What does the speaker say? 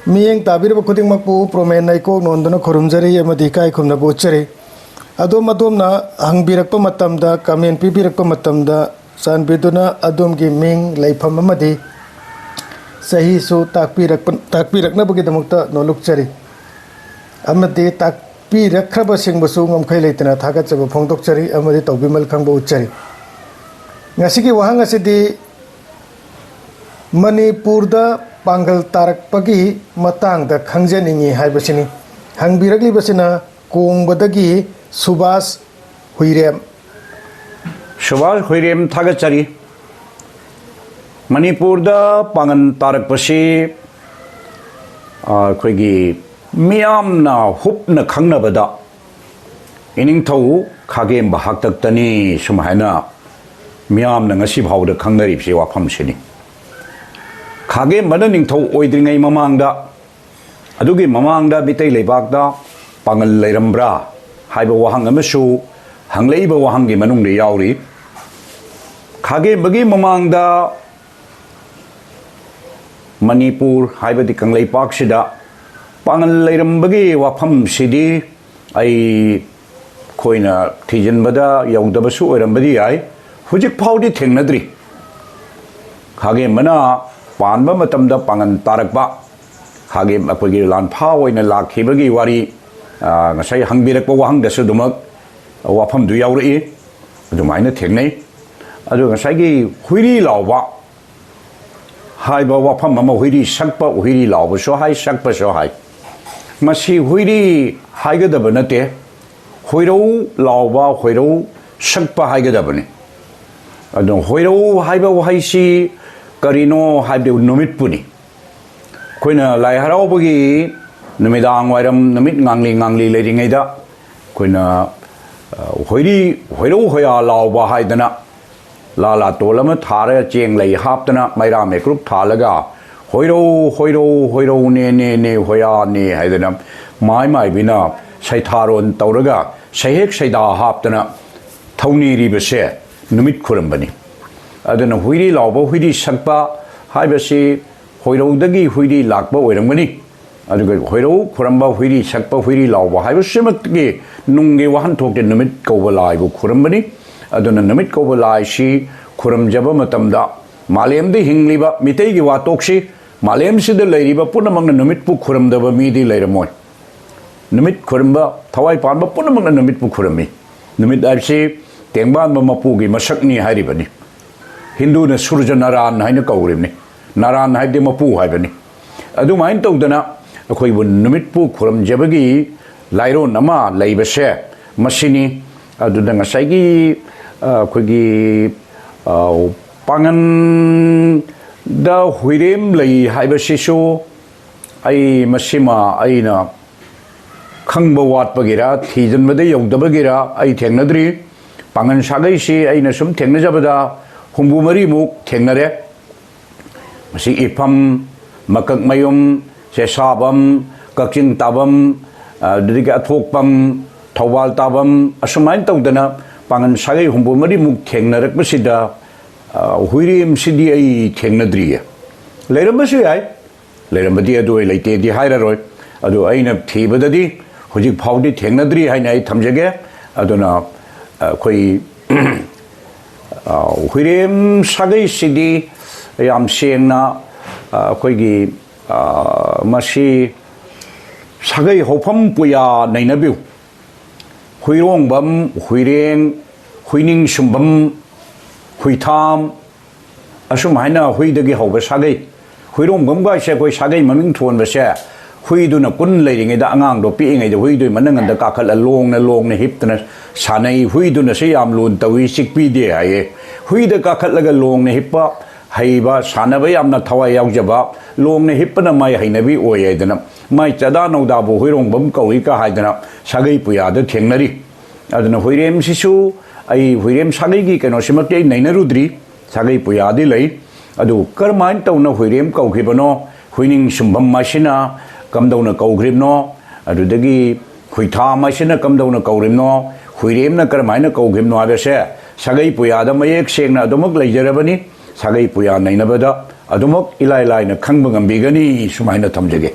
Miyeng tabir ba kuting makpu promen na iko nondona khurumjari amadi kai khumna bochari adom na hangbirak pa matamda kamen pibirak pa matamda san biduna adom gi ming laifam amadi sahi su takpirak na bagi damukta noluk chari amadi takpirak khaba singbasu ngamkhai leitana thagat chaba phongdok chari amadi tawbimal khangba uchari ngasigi wahang asidi Manipur da pangal tarakpagi matang da khangjaningi haibasini hangbiragli basina kongbadagi subas huirem thagachari Manipur da pangan tarakpasi khoigi miyamna hupna khangnabada ining thau khagem bahak taktani sumhaina miyamna ngasi bhawda khangnaribse wafam sini Kage madaning thau oidringai mamangda adugi mamangda bitai leibakda pangal leirambra haiba wahang amasu hangleiba wahangi manungde yauri Kage bagi mamangda Manipur haiba di kanglei paksida pangal leirambagi wafam sidi ai koina thijanbada yaudabsu oirambadi ai hujik phawdi thengnadri Kage mana Panba matamda pangan tarakba hage apagi lan phawina lakhibagi wari ngasai hangbirak pa wahang dasu dumak wafam du yauri adumaina thengnei adu ngasai gi huiri lawba haiba wafam mama huiri sakpa huiri lawba so hai sakpa so hai masi huiri haiga dabanate huiro lawba huiro sakpa haiga dabani adu huiro haiba wahaisi Karino haibe numit puni koina lai harau bagi numidang wairam numit ngangli leiringaida koina hoiro hoya lawba haidana lala tolama thara cheng lei haptana maira me group thalaga hoiro ne hoya ne haidana mai bina saitharon tauraga sahek saida haptana thauni ribase numit khurambani adana huiri lawba huiri sakpa haibasi hoirodagi huiri lakba oirangani aduga hoiro khuramba huiri sakpa huiri lawba haibasemakgi nungge wahan thokte numit kawbalai bu khurambani aduna numit kawbalai si khuramjaba matamda malemde hingliba mitei gi watokshi malem sida leiriba punamangna numit pu khuramdaba midi leiramoi numit khuramba thawai panba punamangna numit pu khurami numit aibsi tengban mapu gi masakni haribani Hindu na surja naran haina kawrimni naran haide mapu haibani adu main tawdana akhoi bu numit pu khuram jabagi lairo nama leibase masini adu da ngasai gi khoigi pangan da huirem lei haibase so ai masima aina khangba wat bagira thijan made yogdabagira ai thengnadri pangan sagai si aina sum thengnajabada Humbu mari muk thengnare masi ipam makak mayum se sabam kakjing tabam diga thokpam thawal tabam asumain tawdana pangan sagai humbu mari muk thengnarak masida huirim sidi ai thengnadriya leirambasi ai leirambadi adu leite di hairaroi adu aina thibadadi hujik phawdi thengnadri haina ai thamjage aduna koi huirim sagai sidi yam sengna koigi masi sagai hopam puya nainabiu huirong bam huireng huining sumbam huitam asum haina huidagi hoba sagai huirong bam ga se koi sagai maming thon ba se huiduna kun leiringe da angang do pi ngai da huidui manangan da kakal long na hiptana sanai huiduna se yam lun tawi sikpi de haye huida kakal laga long na hippa haiba sanaba yamna thawai yaujaba long na hippana mai hainabi oyedana mai chada nauda bo huirong bam kawi ka haidana sagai puya da thengnari aduna huirem sisu ai huirem sagai gi keno simakte nainarudri sagai puya di lei adu karmain tawna huirem kawkhibano huining sumbam masina kamdauna kawgribno adudagi huitha masina kamdauna kawrimno huiremna karmaina kawgribno abese sagai puyada mayek sengna adumak leijarabani sagai puya nainabada adumak ilai na khangba ngambigani sumaina thamjage